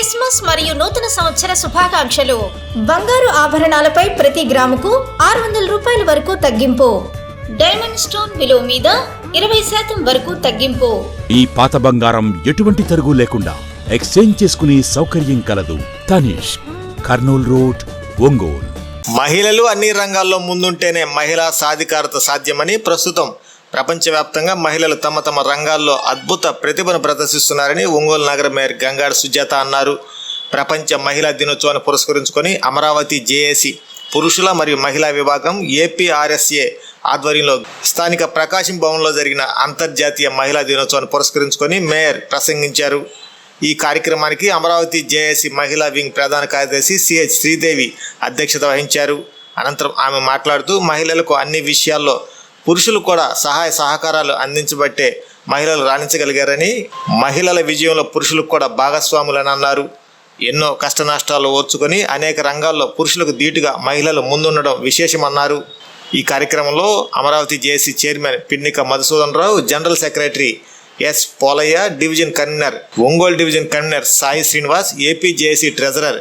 Christmas మరియు నూతన సంవత్సర శుభాకాంక్షలు. బంగారు ఆభరణాలపై ప్రతి గ్రాముకు 600 రూపాయల వరకు తగ్గింపు. డైమండ్ స్టోన్ విలువ మీద 20% వరకు తగ్గింపు. ఈ పాత బంగారం ఎటువంటి తరుగు లేకుండా ఎక్స్చేంజ్ చేసుకునే సౌకర్యం కలదు. తనిష్, కర్నూల్ రోడ్, ఒంగోలు. మహిళలు అన్ని రంగాల్లో ముందుంటేనే మహిళా సాధికారత సాధ్యమని ప్రస్తుతం ప్రపంచవ్యాప్తంగా మహిళలు తమ తమ రంగాల్లో అద్భుత ప్రతిభను ప్రదర్శిస్తున్నారని ఒంగోలు నగర మేయర్ గంగాడ సుజాత అన్నారు. ప్రపంచ మహిళా దినోత్సవాన్ని పురస్కరించుకొని అమరావతి జేఏసీ పురుషుల మరియు మహిళా విభాగం ఏపీఆర్ఎస్ఏ ఆధ్వర్యంలో స్థానిక ప్రకాశం భవన్లో జరిగిన అంతర్జాతీయ మహిళా దినోత్సవాన్ని పురస్కరించుకొని మేయర్ ప్రసంగించారు. ఈ కార్యక్రమానికి అమరావతి జేఏసీ మహిళా వింగ్ ప్రధాన కార్యదర్శి సిహెచ్ శ్రీదేవి అధ్యక్షత వహించారు. అనంతరం ఆమె మాట్లాడుతూ మహిళలకు అన్ని విషయాల్లో పురుషులు కూడా సహాయ సహకారాలు అందించబట్టే మహిళలు రాణించగలిగారని, మహిళల విజయంలో పురుషులకు కూడా భాగస్వాములని అన్నారు. ఎన్నో కష్ట నష్టాలు ఓర్చుకొని అనేక రంగాల్లో పురుషులకు ధీటుగా మహిళలు ముందుండడం విశేషమన్నారు. ఈ కార్యక్రమంలో Amaravati JAC chairman Pinnika Madhusudan Rao, general secretary S Polaiah, division convener Ongole division convener Sai Srinivas, AP JAC treasurer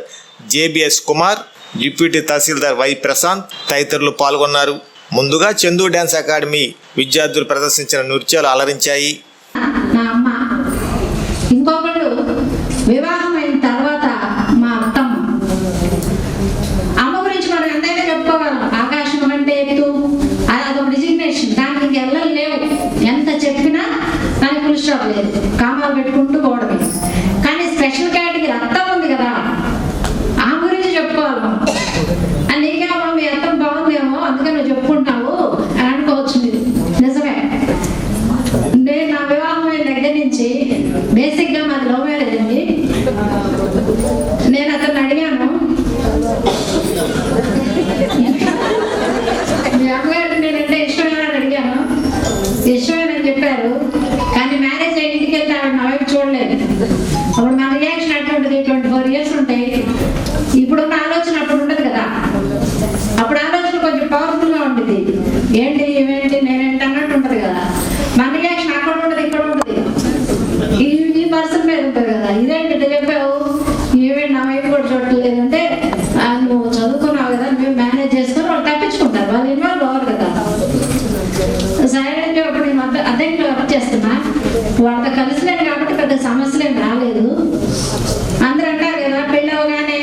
JBS Kumar, deputy tahsildar Y Prashant తదితరులు పాల్గొన్నారు. ముందుగా చందు డ్యాన్స్ అకాడమీ విద్యార్థులు ప్రదర్శించిన నృత్యాలు అలరించాయి. వివాహం అయిన తర్వాత మా అత్తమ్మ అమ్మ గురించి మనం ఎంతైనా చెప్పుకోగలం. ఆకాశం అంటే ఎత్తు, అదొక డిజిగ్నేషన్. దానికి ఇంకెళ్ళలు లేవు. ఎంత చెప్పినా దానికి ఫుల్ స్టాప్ లేదు. కామాలు పెట్టుకుంటూ పోవడమే. కానీ స్పెషల్ కేటగిరీ అత్తమ్మ ఉంది కదా, ఆ గురించి చెప్పుకోవాలి మనం. అని నీకేమో మీ అత్తం బాగుందేమో అందుకని నువ్వు చెప్పుకుంటావు అని అనుకోవచ్చు. మీరు నిజమే. నేను నా వివాహం అయిన దగ్గర నుంచి బేసిక్గా మాది లవ్ మ్యారేజ్ అండి. నేను అతను అడిగాను, మీ అమ్మగారికి నేనంటే ఇష్టమేనా అని అడిగాను. ఇష్టమేనని చెప్పారు. కానీ మ్యారేజ్ అయ్యి ఇంటికి వెళ్తే ఆవిడ నా వైపు చూడలేదు. అప్పుడు మన రియాక్షన్ అటువంటిది. 24 years ఉంటాయి. ఇప్పుడున్న ఆలోచన అప్పుడు ఉండదు కదా. అప్పుడు ఆలోచన కొంచెం పవర్ఫుల్గా ఉంటుంది. ఏంటి ఇవేంటి నేనేంటి అన్నట్టు ఉంటుంది కదా. మన రియాక్షన్ అక్కడ ఉంటుంది, ఇక్కడ ఉంటుంది. ఈ పర్సన్ మీద ఉంటుంది కదా. ఇదేంటి చెప్పావు, ఈవెంట్ నా వైపు కూడా చూడట్లేదు అంటే నువ్వు చదువుకున్నావు కదా, మేము మేనేజ్ చేసుకుని వాళ్ళు తప్పించుకుంటారు. వాళ్ళు ఇన్వాల్వ్ అవ్వరు కదా. సైలెంట్గా ఇప్పుడు నేను అద్దెంట్లో వర్క్ చేస్తున్నా. వాళ్ళతో కలిసిలేదు కాబట్టి పెద్ద సమస్యలు ఏం రాలేదు. అందరూ అంటారు కదా, పెళ్ళి అవగానే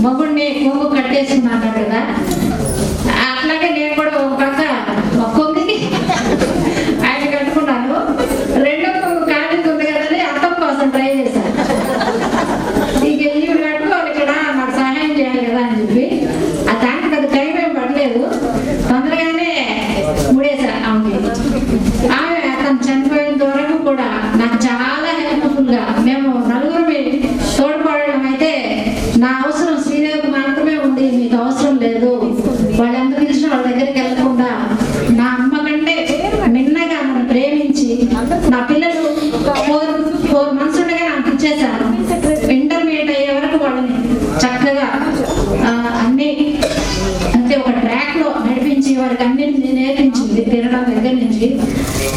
మగుడిని కొంగు కట్టేసుకున్నాను కదా. అట్లాగే నేను కూడా ఒక పక్క కొంగుకి ఆయన కట్టుకున్నాను. రెండో కొంగు ఖాళీ ఉంది కదని అర్థం కోసం ట్రై చేశాను. ఇక ఈవిడ కట్టుకోవాలి ఇక్కడ, నాకు సహాయం చేయాలి కదా అని చెప్పి. ఆ దానికి పెద్ద టైం ఏం పడలేదు. తొందరగానే ముడేశాను ఆమెకి. ఆమె అతను చనిపోయేంత వరకు కూడా నాకు చాలా హెల్ప్ఫుల్గా, మేము నలుగురు తోడ్పడడం అయితే నా అవసరం శ్రీదేవికి మాత్రమే ఉంది, మీకు అవసరం లేదు. వాళ్ళు ఎంత పిలిచినా వాళ్ళ దగ్గరికి వెళ్ళకుండా నా అమ్మ కంటే మిన్నగా నన్ను ప్రేమించి, నా పిల్లలు 4 months ఉండగా నాకు ఇచ్చేశాను. ఇంటర్మీడియట్ అయ్యే వరకు వాళ్ళని చక్కగా అన్ని అంటే ఒక ట్రాక్ లో నడిపించి వారికి అన్నింటినీ నేర్పించింది తినడం దగ్గర నుంచి.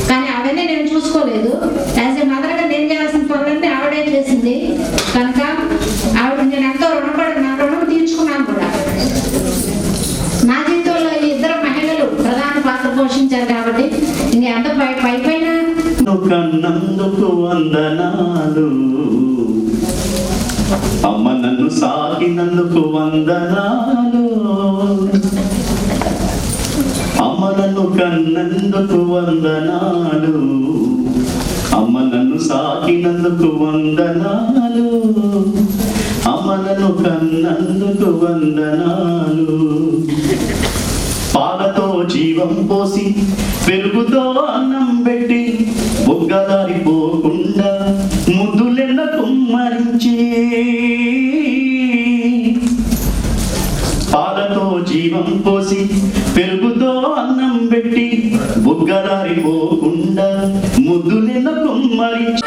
కానీ అవన్నీ నేను చూసుకోలేదు. యాజ్ ఏ మదర్గా నేను చేయాల్సిన పనులన్నీ ఆవిడే చేసింది. కనుక ఆవిడ నేను ఎంతో రుణపడి నా రుణం తీర్చుకున్నాను కూడా. నా జీవితంలో ఈ 2 మహిళలు ప్రధాన పాత్ర పోషించారు కాబట్టి ఇంక ఎంత పైపైన కన్నందుకు వందనాలు, అమ్మ నన్ను సాగినందుకు వందనాలు, అమ్మ నన్ను కన్నందుకు వందనాలు, అమ్మ నన్ను సాగినందుకు వందనాలు, అమ్మ నన్ను కన్నందుకు వందనాలు. పాలతో జీవం పోసి పెరుగుతో అన్నం పెట్టి బొగ్గదారిపోకుండా ముద్దులెన్న కుమ్మరించి, పాలతో జీవం పోసి పెరుగుతో అన్నం పెట్టి బొగ్గదారిపోకుండా ముద్దులెన్న కుమ్మరించి.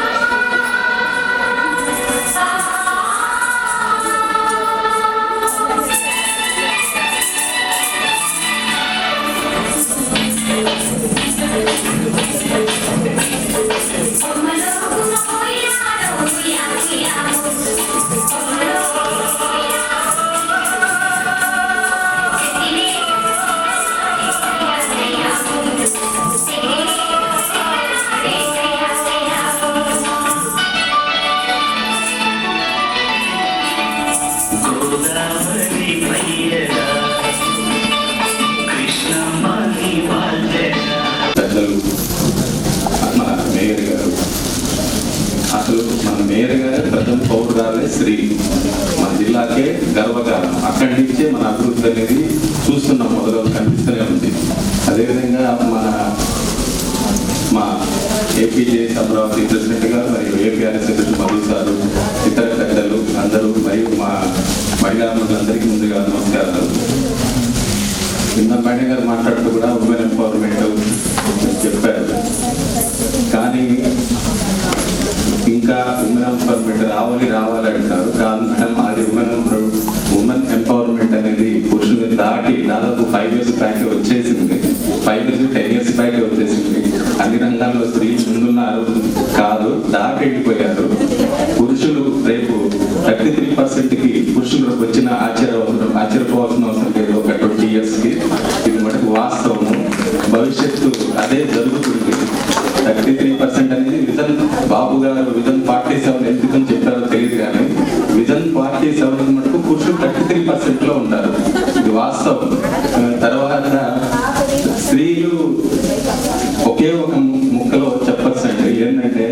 Oh, పెద్దలు, మన మేయర్ గారు, అసలు మన మేయర్ గారే ప్రథమ పౌరురాలే స్త్రీ, మన జిల్లాకే గర్వకారణం. అక్కడి నుంచే మన అభివృద్ధి అనేది చూస్తున్నాం, మొదలు కనిపిస్తూనే ఉంది. అదేవిధంగా మా ఏపీజేఎస్ అమరావతి ప్రెసిడెంట్ గారు మరియు ఏపీఆర్ఎస్ సెక్రటరీ మధు సారు, ఇతర పెద్దలు అందరూ మరియు మా మహిళా మండలందరికీ ముందుగా నమస్కారాలు. నిన్న మేడం గారు మాట్లాడుతూ కూడా ఉమెన్ ఎంపవర్మెంట్ చెప్పారు, కానీ ఇంకా ఉమెన్ ఎంపవర్మెంట్ రావాలి అంటారు. కానీ అది ఉమెన్ ఎంపవర్మెంట్ అనేది పురుషుల్ని దాటి దాదాపు 5 years బ్యాక్ వచ్చేసింది. 5 years 10 years బ్యాక్ వచ్చేసింది. అన్ని రంగాల్లో స్త్రీలు ముందున్నారు కాదు, దాటి వెళ్ళిపోయారు. పురుషులు రేపు 33%కి పురుషులు వచ్చిన ఆశ్చర్యపోవాల్సిన అవసరం లేదు. ఒక 20 years కి ఇది మటుకు వాస్తవము. భవిష్యత్తు అదే జరుగుతుంది. 33% అనేది విజన్ బాబు గారు విజన్ 47 ఎందుకని చెప్పారో తెలియదు, కానీ విజన్ 47 మటుకు పురుషులు 33% ఉంటారు. ఇది వాస్తవం. తర్వాత స్త్రీలు ఒకే ఒక ముక్కలో చెప్పచ్చండి, ఏంటంటే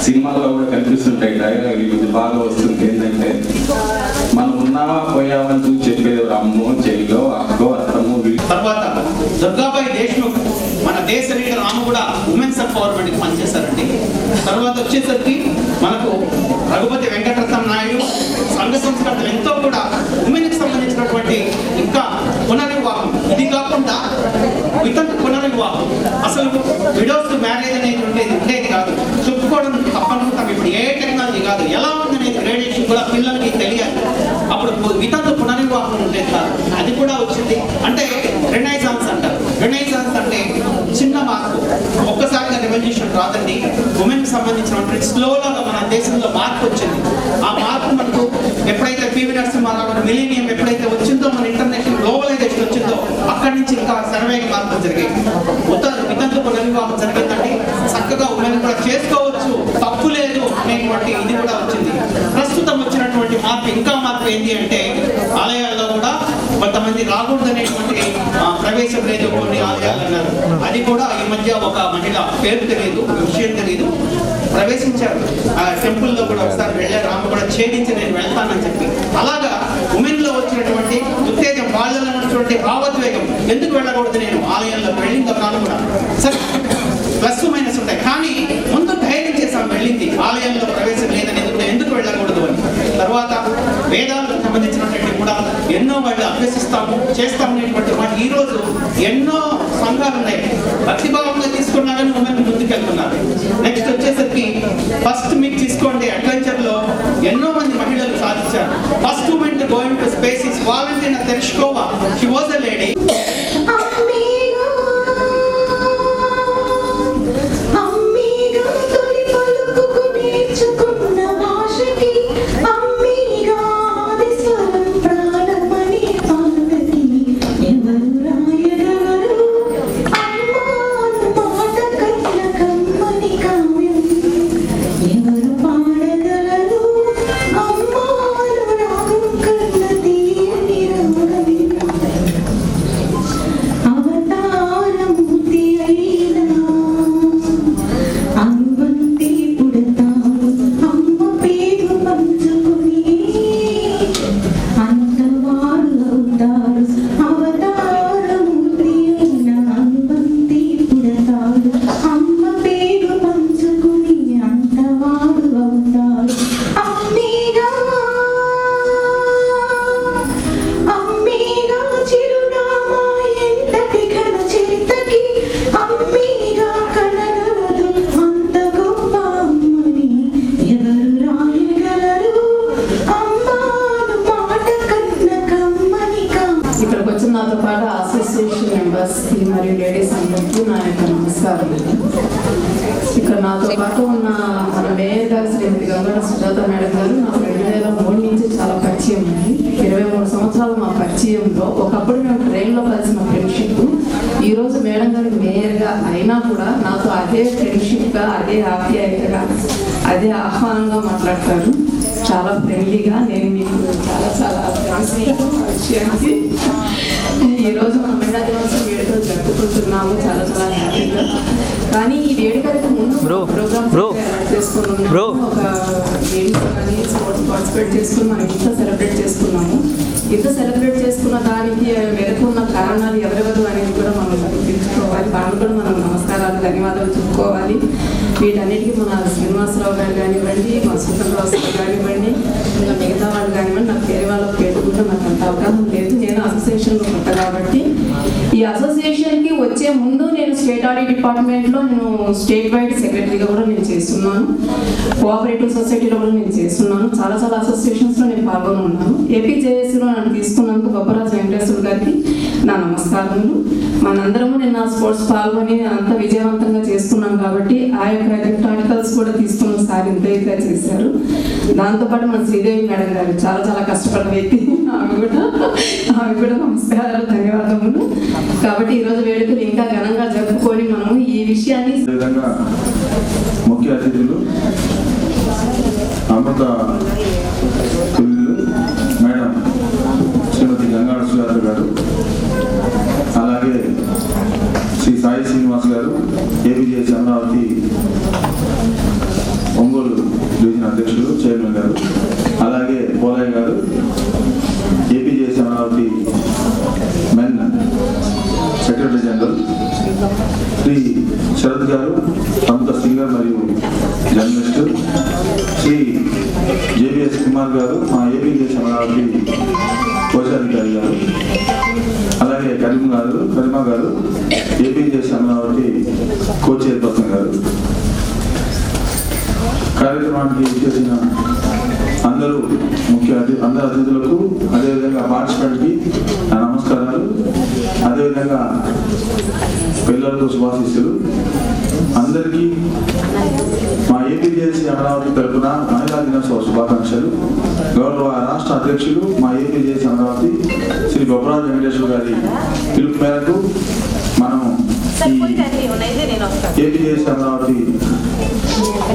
సినిమాల్లో కూడా కనిపిస్తుంటాయి డైలాగ్, ఇది బాగా వస్తుంది. ఏంటంటే మనం ఉన్నావా పోయావని చూసి చెప్పేది అమ్మో చెల్లో అక్కో అత్తమ్మో. తర్వాత దుర్గాబాయి దేశ్ముఖ్ మన దేశ లీడర్, ఆమె కూడా ఉమెన్స్ ఎంపవర్మెంట్కి పనిచేశారండి. తర్వాత వచ్చేసరికి మనకు రఘుపతి వెంకటరత్న నాయుడు, సంఘ సంస్కర్తలు ఎంతో కూడా ఉమెన్కి సంబంధించినటువంటి ఇంకా పునర్వివాహం, ఇది కాకుండా వితంతు పునర్వివాహం, అసలు విడోస్ మ్యారేజ్ అనేది ఉండేది కాదు. చెప్పుకోవడం తప్పనుకుంటాం. ఇప్పుడు ఏ టెక్నాలజీ కాదు, ఎలా ఉందనేది గ్రేడేషన్ కూడా పిల్లలకి తెలియాలి. అప్పుడు వితంతు పునర్వివాహం ఉండేది కాదు, అది కూడా వచ్చింది. అంటే రెనైసాన్స్ అంటారు. రెనైసాన్స్ అంటే చిన్న మార్పు, ఒక్కసారిగా రెవల్యూషన్ రాదండి. ఉమెన్ కి సంబంధించినటువంటి స్లోగా మన దేశంలో మార్పు వచ్చింది. ఆ మార్పు మనకు ఎప్పుడైతే పివి నరసింహారావు మిలీనియం ఎప్పుడైతే వచ్చిందో, మన ఇంటర్నేషనల్ గ్లోబలైజేషన్ వచ్చిందో, అక్కడి నుంచి ఇంకా సర్వేగా మార్పులు జరిగాయి. వితంతు పునర్వివాహం జరిగిందండి. చక్కగా ఉమెన్ కూడా చేసుకోవచ్చు, తప్పు లేదు అనేటువంటి ఇది కూడా వచ్చింది. ప్రస్తుతం వచ్చినటువంటి మార్పు, ఇంకా మార్పు ఏంటి అంటే ఆలయాల్లో కూడా కొంతమంది రాకూడదనేటువంటి ప్రవేశం లేదు కొన్ని ఆలయాలు అన్నారు. అది కూడా ఈ మధ్య ఒక మహిళ పేరు తెలియదు, విషయం తెలియదు, ప్రవేశించారు. ఆ టెంపుల్లో కూడా ఒకసారి వెళ్ళారు, ఆమె కూడా ఛేదించి నేను వెళ్తానని చెప్పి. అలాగా ఉమెన్ లో వచ్చినటువంటి ఉత్తేజం, వాళ్ళలో ఉన్నటువంటి భావోద్వేగం, ఎందుకు వెళ్ళకూడదు నేను ఆలయంలోకి వెళ్ళిందో కాదు కూడా సరే ప్లస్ మైనస్ ఉంటాయి, కానీ ముందు ధైర్యం చేసాం వెళ్ళింది, ఆలయంలో ప్రవేశం లేదని ఎందుకు వెళ్ళకూడదు అని. తర్వాత వేదాలకు సంబంధించినటువంటి కూడా ఎన్నో వాళ్ళు అభ్యసిస్తాము చేస్తామనేటువంటి మాట. ఈ రోజు ఎన్నో సంఘాలు ఉన్నాయి, భక్తిభావంగా తీసుకున్నారని ఉమెన్ ముందుకెళ్తున్నారు. నెక్స్ట్ వచ్చేసరికి ఫస్ట్ మీకు తీసుకోండి, అడ్వెంచర్ లో ఎన్నో మంది మహిళలు సాధించారు. First women to go into space is Valentina Tereshkova. She was a lady. మరియు లేడీస్ అందరికీ నా యొక్క నమస్కారం. ఇక్కడ నాతో పాటు ఉన్న మన మేయర్ గారు శ్రీమతి గంగాడ సుజాత మేడం గారు నాకు 2003 నుంచి చాలా పరిచయం ఉంది. 23 సంవత్సరాలు మా పరిచయంలో ఒకప్పుడు మేము ట్రైన్లో కలిసిన ఫ్రెండ్షిప్ ఈరోజు మేడం గారు మేయర్గా అయినా కూడా నాతో అదే ఫ్రెండ్షిప్గా, అదే ఆప్యాయతగా, అదే ఆహ్వానంగా మాట్లాడతారు. చాలా ఫ్రెండ్లీగా నేను మీకు చాలా విషయానికి ఈరోజు మన మహిళా దినోత్సవం వేడుకలు జరుపుకుంటున్నాము చాలా హ్యాపీగా. కానీ ఈ వేడుకలకు ముందు ప్రోగ్రామ్స్ చేసుకున్నాము, ఒక గేమ్స్ కానీ స్పోర్ట్స్ పార్టిసిపేట్ చేసుకుని మనం ఇంత సెలబ్రేట్ చేసుకున్నాము. ఇంత సెలబ్రేట్ చేసుకున్న దానికి వెనుక ఉన్న కారణాలు ఎవరెవరు అనేది కూడా మనం గుర్తించుకోవాలి. వాళ్ళు కూడా మనం నమస్కారాలు ధన్యవాదాలు చెప్పుకోవాలి. వీటన్నిటికీ మన శ్రీనివాసరావు గారు కానివ్వండి, మా సుందరరావు గారు కానివ్వండి, ఇంకా మిగతా వాళ్ళు కానివ్వండి, నాకు వేరే వాళ్ళ పేరు కూడా నాకు అంత అవగాహన లేదు. నేను అసోసియేషన్లో కొత్త కాబట్టి ఈ అసోసియేషన్కి వచ్చే ముందు నేను స్టేట్ ఆడిట్ డిపార్ట్మెంట్లో నేను స్టేట్ వైడ్ సెక్రటరీగా కూడా నేను చేస్తున్నాను. కోఆపరేటివ్ సొసైటీలో కూడా నేను చేస్తున్నాను. చాలా అసోసియేషన్స్లో నేను పాల్గొని ఉన్నాను. ఏపీజేఎస్లో నన్ను తీసుకున్నందుకు గొప్పరాజు వెంకటేశ్వర గారికి నా నమస్కారములు. మనందరము నిన్న స్పోర్ట్స్ పాల్గొని అంత విజయవంతంగా చేసుకున్నాం కాబట్టి ఆ యొక్క ఆర్టికల్స్ కూడా తీసుకున్న సార్ ఇంతగా చేశారు. దాంతోపాటు మన శ్రీదేవి మేడం గారు చాలా కష్టపడ్డ వ్యక్తి, ఆమె కూడా నమస్కారాలు ధన్యవాదములు. కాబట్టి ఈరోజు వేడుకలు ఇంకా ఘనంగా జరుపుకొని మనము ఈ విషయాన్ని ముఖ్య అతిథులు అమృత మేడం శ్రీమతి గంగాడ సుజాత గారు, అలాగే శ్రీ సాయి శ్రీనివాస్ గారు, ఏపీజేఎస్ అమరావతి ఒంగోలు డివిజన్ అధ్యక్షులు చైర్మన్ గారు, అలాగే Polaiah garu, APJS Amaravati main secretary general, Shri Sharath garu ప్రముఖ సింగర్ మరియు జర్నలిస్టు, శ్రీ జేబీఎస్ కుమార్ గారు మా ఏపీజేఎస్ అమరావతి కోశాధికారి గారు, అలాగే కరీమా గారు ఏపీజేఎస్ అమరావతి కో చైర్పర్సన్ గారు, కార్యక్రమానికి చేసిన అందరూ అందరు అతిథులకు, అదేవిధంగా పార్టిసిపెంట్కి నా నమస్కారాలు, అదేవిధంగా పిల్లలకు శుభాశీస్సులు. అందరికీ మా ఏపీజేఎస్ అమరావతి తరఫున మహిళా దినోత్సవ శుభాకాంక్షలు. గౌరవ రాష్ట్ర అధ్యక్షులు మా ఏపీజేఎస్ అమరావతి శ్రీ గొప్పరాజు వెంకటేశ్వర గారి పిలుపు మేరకు మనం ఈ ఏపీజేఎస్ అమరావతి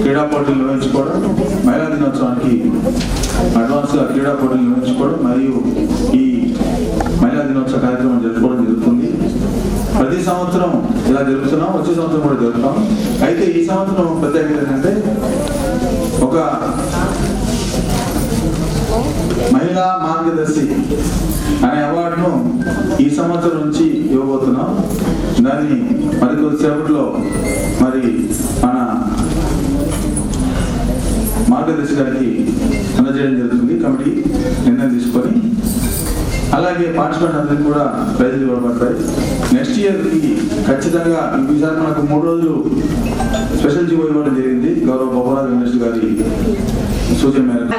క్రీడా పోటీలు నిర్వహించుకోవడం, మహిళా దినోత్సవానికి అడ్వాన్స్గా క్రీడా పోటీలు నిర్వహించుకోవడం మరియు ఈ మహిళా దినోత్సవ కార్యక్రమం జరుపుకోవడం జరుగుతుంది. ప్రతి సంవత్సరం ఇలా జరుపుతున్నాం, వచ్చే సంవత్సరం కూడా జరుపుతాం. అయితే ఈ సంవత్సరం ప్రత్యేకత ఏంటంటే ఒక మహిళా మార్గదర్శి అనే అవార్డును ఈ సంవత్సరం నుంచి ఇవ్వబోతున్నాం. దాన్ని మరికొద్దిసేపట్లో మరి మన మార్గదర్శి గారికి అందజేయడం జరుగుతుంది. కమిటీ నిర్ణయం తీసుకొని అలాగే పార్టిసిపెంట్ అందరికీ కూడా ప్రైజులు ఇవ్వబడతాయి. నెక్స్ట్ ఇయర్కి ఖచ్చితంగా ఈసారి మనకు 3 రోజులు స్పెషల్ జీవో ఇవ్వడం జరిగింది గౌరవ గోపాల వెంకటేశ్వర గారి సూచన మేరకు.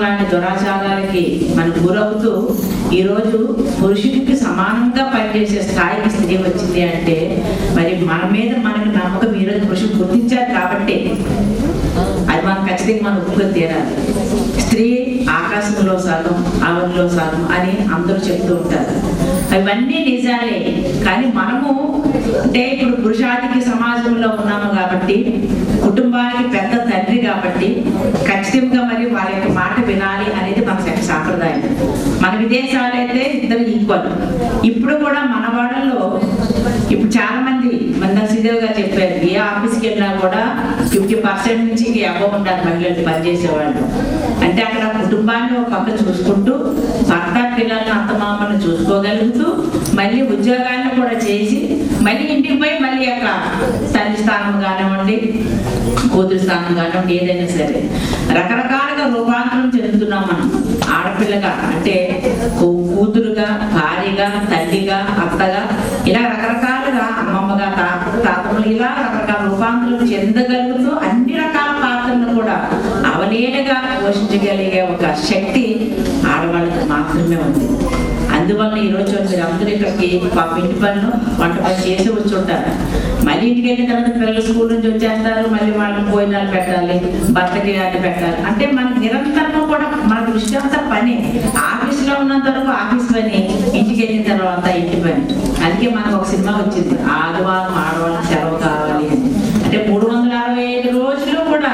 లాంటి దురాచారాలకి మనకు గురవుతూ ఈరోజు పురుషుడికి సమానంగా పనిచేసే స్థాయికి స్త్రీ వచ్చింది అంటే మరి మన మీద మనకు నమ్మకం ఈరోజు పురుషుడు గుర్తించారు కాబట్టి అది మనం ఖచ్చితంగా మనం ఒప్పుకొని తీరాలి. స్త్రీ ఆకాశంలో సగం ఆవరణలో సగం అని అందరూ చెప్తూ ఉంటారు. అవన్నీ నిజాలే. కానీ మనము అంటే ఇప్పుడు పురుషాధిక సమాజంలో ఉన్నాము కాబట్టి, కుటుంబానికి పెద్ద తండ్రి కాబట్టి ఖచ్చితంగా మరి వాళ్ళ యొక్క మాట వినాలి అనేది మన సాంప్రదాయం. మన విదేశాలు అయితే ఇద్దరు ఈక్వల్. ఇప్పుడు కూడా మన వాళ్ళలో ఇప్పుడు చాలా మంది మన శ్రీదేవి గారు చెప్పారు, ఏ ఆఫీస్కి వెళ్ళినా కూడా 50% నుంచి అబవ్ ఉండాలి మహిళలు పనిచేసేవాళ్ళు. అంటే అక్కడ కుటుంబాన్ని ఒక పక్క చూసుకుంటూ భర్త పిల్లలను అత్తమామలను చూసుకోగలుగుతూ మళ్ళీ ఉద్యోగాన్ని కూడా చేసి మళ్ళీ ఇంటికి పోయి మళ్ళీ అక్కడ తల్లి స్థానం కానివ్వండి, కూతురు స్థానం కానివ్వండి, ఏదైనా సరే రకరకాలుగా రూపాంతరం చెందుతున్నాం మనం. ఆడపిల్లగా అంటే కూతురుగా, భార్యగా, తల్లిగా, అత్తగా, ఇలా రకరకాలుగా అమ్మమ్మగా, తాతమ్మలు, ఇలా రకరకాల రూపాంతరం చెందగలుగుతూ అన్ని రకాల పాత్రలను కూడా అవలీలగా పోషించగలిగే ఒక శక్తి ఆడవాళ్ళకి మాత్రమే ఉంది. అందువల్ల ఈరోజు మీరు అందరూ ఇక్కడికి ఇంటి పనులు వంట పని చేసి వచ్చి ఉంటారు. మళ్ళీ ఇంటికి వెళ్ళిన తర్వాత పిల్లలు స్కూల్ నుంచి వచ్చేస్తారు, మళ్ళీ వాళ్ళని భోజనాలు పెట్టాలి, భర్తకి అడ్డు పెట్టాలి. అంటే మనకి నిరంతరం కూడా మన దృష్టి అంతా పని. ఆఫీస్లో ఉన్నంత వరకు ఆఫీస్ పని, ఇంటికి వెళ్ళిన తర్వాత ఇంటి పని. అందుకే మనకు ఒక సినిమా వచ్చింది, ఆదివారం ఆడవాళ్ళకి సెలవు కావాలి అని. అంటే 365 రోజులు కూడా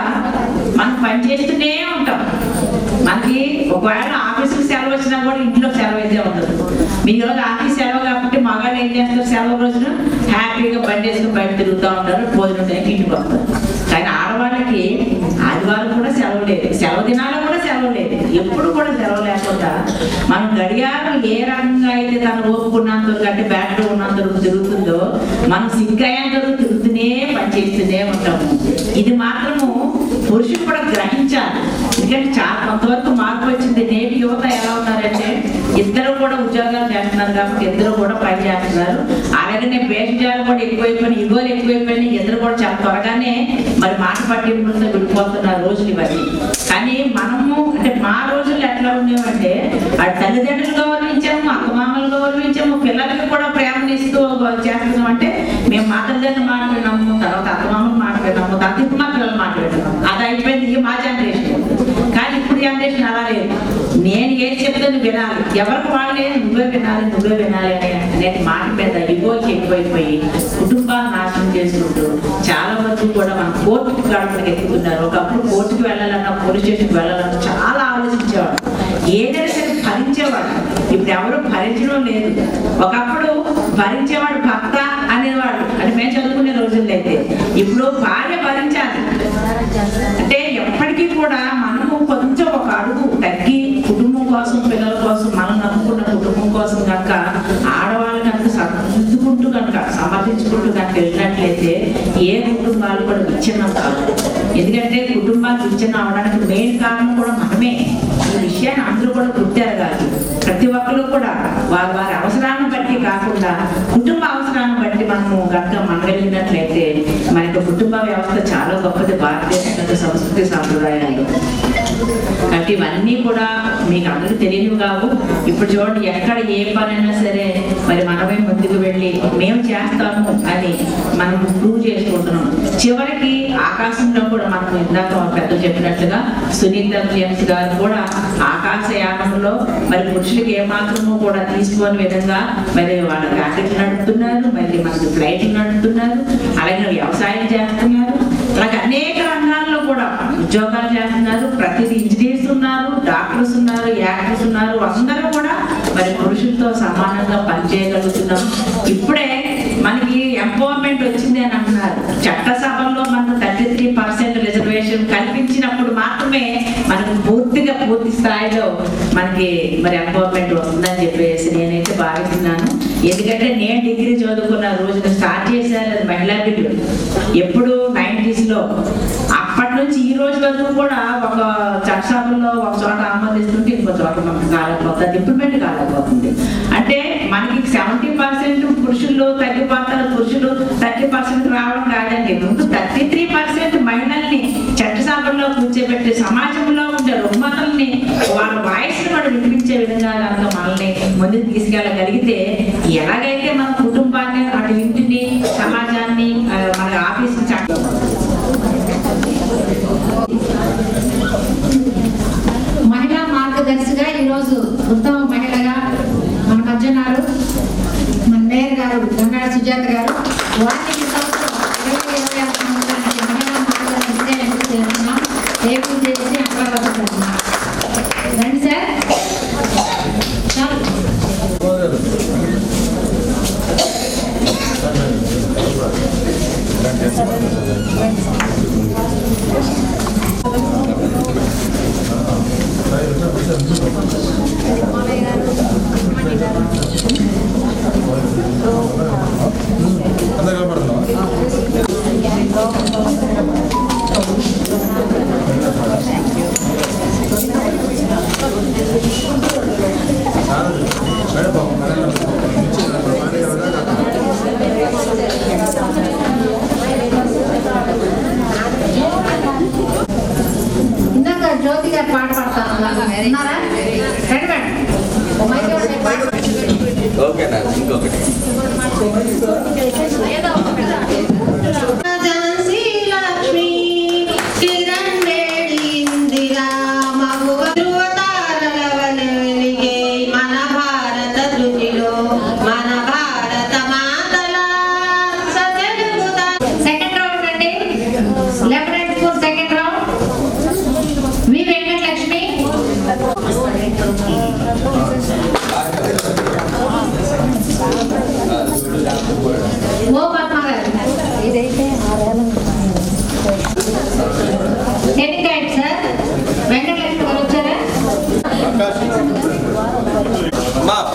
మనం పని చేస్తూనే ఉంటాం. మనకి ఒకవేళ ఆఫీసుకి సెలవు వచ్చినా కూడా ఇంట్లో సెలవు అయితే ఉండదు. మీ రోజు ఆఫీస్ సెలవు కాబట్టి మగాళ్ళు ఏం చేస్తారు, సెలవు రోజున హ్యాపీగా బండి వేసుకుని బయట తిరుగుతూ ఉంటారు, భోజనం టైంకి ఇంటికి వస్తారు. కానీ ఆడవాళ్ళకి ఆదివారం కూడా సెలవు లేదు, సెలవు దినాల్లో కూడా సెలవు లేదు, ఎప్పుడు కూడా సెలవు లేకుండా మనం గడియారం ఏ రకంగా అయితే తను ఓపుకున్నంత అంటే బ్యాటరీ ఉన్నంత తిరుగుతుందో మనం సిగ్గయ్యేంతలో తిరుగుతూనే పనిచేస్తూనే ఉంటాము. ఇది మాత్రము పురుషులు కూడా గ్రహించాలి. ఎందుకంటే చాలా కొంతవరకు మార్పు వచ్చింది. నేటి యువత ఎలా ఉన్నారంటే ఇద్దరు కూడా ఉద్యోగాలు చేస్తున్నారు కాబట్టి ఇద్దరు కూడా పని చేస్తున్నారు. అలాగనే భేషజాలు కూడా ఎక్కువైపోయినాయి, ఇగోలు ఎక్కువైపోయినాయి. ఇద్దరు కూడా చాలా త్వరగానే మరి మాట పట్టింపులతో విడిపోతున్నారు రోజులు ఇవన్నీ. కానీ మనము అంటే మా రోజుల్లో ఎట్లా ఉండేవంటే ఆ తల్లిదండ్రులు గౌరవించాము, అత్తమామలు గౌరవించాము, పిల్లలకి కూడా ప్రేమనిస్తూ చేస్తున్నాం. అంటే మేము మా తల్లిదండ్రులు మాట విన్నాము, తర్వాత అత్తమామలు మాట విన్నాము, తర్వాత ఇప్పుడు మా పిల్లలు మాట విన్నాము. అది అయిపోయింది మా జనరేషన్. కానీ ఇప్పుడు జనరేషన్ అలా లేదు. నేను ఏం చెప్తాను వినాలి, ఎవరికి వాళ్ళే నువ్వే వినాలి అనే మాట మీద ఇగోకి ఎక్కువైపోయి కుటుంబాన్ని నాశనం చేసుకుంటూ చాలా మంది కూడా మన కోర్టుకి గడపడికి ఎక్కుతున్నారు. ఒకప్పుడు కోర్టుకి వెళ్ళాలన్నా, పోలీస్ స్టేషన్కి వెళ్ళాలన్నా చాలా ఆలోచించేవాడు, ఏదైనా సరే భరించేవాడు. ఇప్పుడు ఎవరు భరించడం లేదు. ఒకప్పుడు భరించేవాడు భర్త అనేవాడు, అంటే మేము చదువుకునే రోజుల్లో అయితే. ఇప్పుడు భార్య భరించాలి. అంటే ఎప్పటికీ కూడా మనము కొంచెం ఒక అడుగు తగ్గి కుటుంబం కోసం, పిల్లల కోసం, మనం నమ్ముకున్న కుటుంబం కోసం కనుక ఆడవాళ్ళు కనుక సర్దుకుంటూ కనుక సమర్థించుకుంటూ కనుక వెళ్ళినట్లయితే ఏ కుటుంబాలు కూడా విచ్ఛిన్నం కాదు. ఎందుకంటే కుటుంబాలు విచ్ఛిన్నం అవడానికి మెయిన్ కారణం కూడా మనమే. ఈ విషయాన్ని అందరూ కూడా గుర్తారు కాదు. ప్రతి ఒక్కరు కూడా వారి అవసరాన్ని బట్టి కాకుండా కుటుంబ అవసరాన్ని బట్టి మనము కనుక మనగలిగినట్లయితే మనకు కుటుంబ వ్యవస్థ చాలా గొప్పది భారతదేశ సంస్కృతి సాంప్రదాయాలు. కాబట్టి ఇవన్నీ కూడా మీకు అందరూ తెలియనివి కావు. ఇప్పుడు చూడండి, ఎక్కడ ఏ పనైనా సరే మరి మనమే ముందుకు వెళ్ళి మేము చేస్తాము అని మనం ప్రూవ్ చేసుకుంటున్నాం. చివరికి ఆకాశంలో కూడా మనం ఇందాక పెద్దలు చెప్పినట్లుగా సునీత విలియమ్స్ గారు కూడా ఆకాశయానంలో మరి పురుషులకి ఏమాత్రమూ కూడా తీసుకోని విధంగా మరి వాళ్ళ రాకెట్లు నడుపుతున్నారు, మళ్ళీ మనకి ఫ్లైట్లు నడుపుతున్నారు, అలాగే వ్యవసాయం చేస్తున్నారు, అలాగే అనేక రంగాల్లో కూడా ఉద్యోగాలు చేస్తున్నారు. ప్రతిదీ ఇంజనీర్స్ ఉన్నారు, డాక్టర్స్ ఉన్నారు, యాక్టర్స్ ఉన్నారు. అందరూ కూడా మరి పురుషులతో సమానంగా పనిచేయగలుగుతున్నాం. ఇప్పుడే మనకి ఎంపవర్మెంట్ వచ్చింది అని అంటున్నారు. చట్టసభల్లో మనకు 33% రిజర్వేషన్ కల్పించినప్పుడు మాత్రమే మనకు పూర్తి స్థాయిలో మనకి మరి ఎంపవర్మెంట్ వస్తుందని చెప్పేసి నేనైతే భావిస్తున్నాను. ఎందుకంటే నేను డిగ్రీ చదువుకున్న రోజున స్టార్ట్ చేశారు అది మహిళా బిల్లు. ఎప్పుడు 90s లో. అప్పటి నుంచి ఈ రోజు వరకు కూడా ఒక చట్టసభల్లో ఒక చోట ఆమోదిస్తుంటే ఇంకో చోట మనకు కాలేకపోతుంది, ఇంప్లిమెంట్ కాలేకపోతుంది. అంటే మనకి 70% పురుషులు తగ్గిపోతారు, పురుషులు 30% రావడం కాదండి. ముందు 33% మహిళల్ని చట్టసభల్లో కూర్చోబెట్టి సమాజంలో ఉండే రుగ్మతల్ని వాళ్ళ వాయిస్ కూడా వినిపించే విధంగా కనుక మనల్ని ముందుకు తీసుకెళ్ళగలిగితే ఎలాగైతే మన కుటుంబాన్ని, అటు ఇంటిని, సమాజాన్ని, మన ఆఫీస్ మహిళా మార్గదర్శిగా ఈరోజు ఉత్తమ మహిళగా మన మధ్య ఉన్నారు మన మేయర్ గారు గంగాడ సుజాత గారు. వారికి ఈ సంవత్సరం 2026 సంవత్సరానికి మహిళా మార్గదర్శిగా ఎంపిక చేస్తున్నాం. టేబుల్ చేసి అక్కడ వస్తున్నాం. రండి సార్. ఇందాక జ్యోతి గారు పాట పాడతాను విన్నారా? రండి మేడం. సెకండ్ రౌండ్ అండి. Left right four second round. V Venkatalakshmi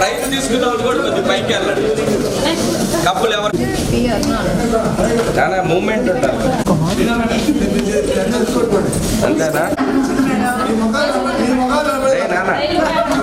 prize తీసుకున్న వాళ్ళు కూడా కొద్దిగా పైకి వెళ్ళండి. కప్పులు ఎవరు చాలా మూమెంట్ ఉంటారు అంతేనా నాన్న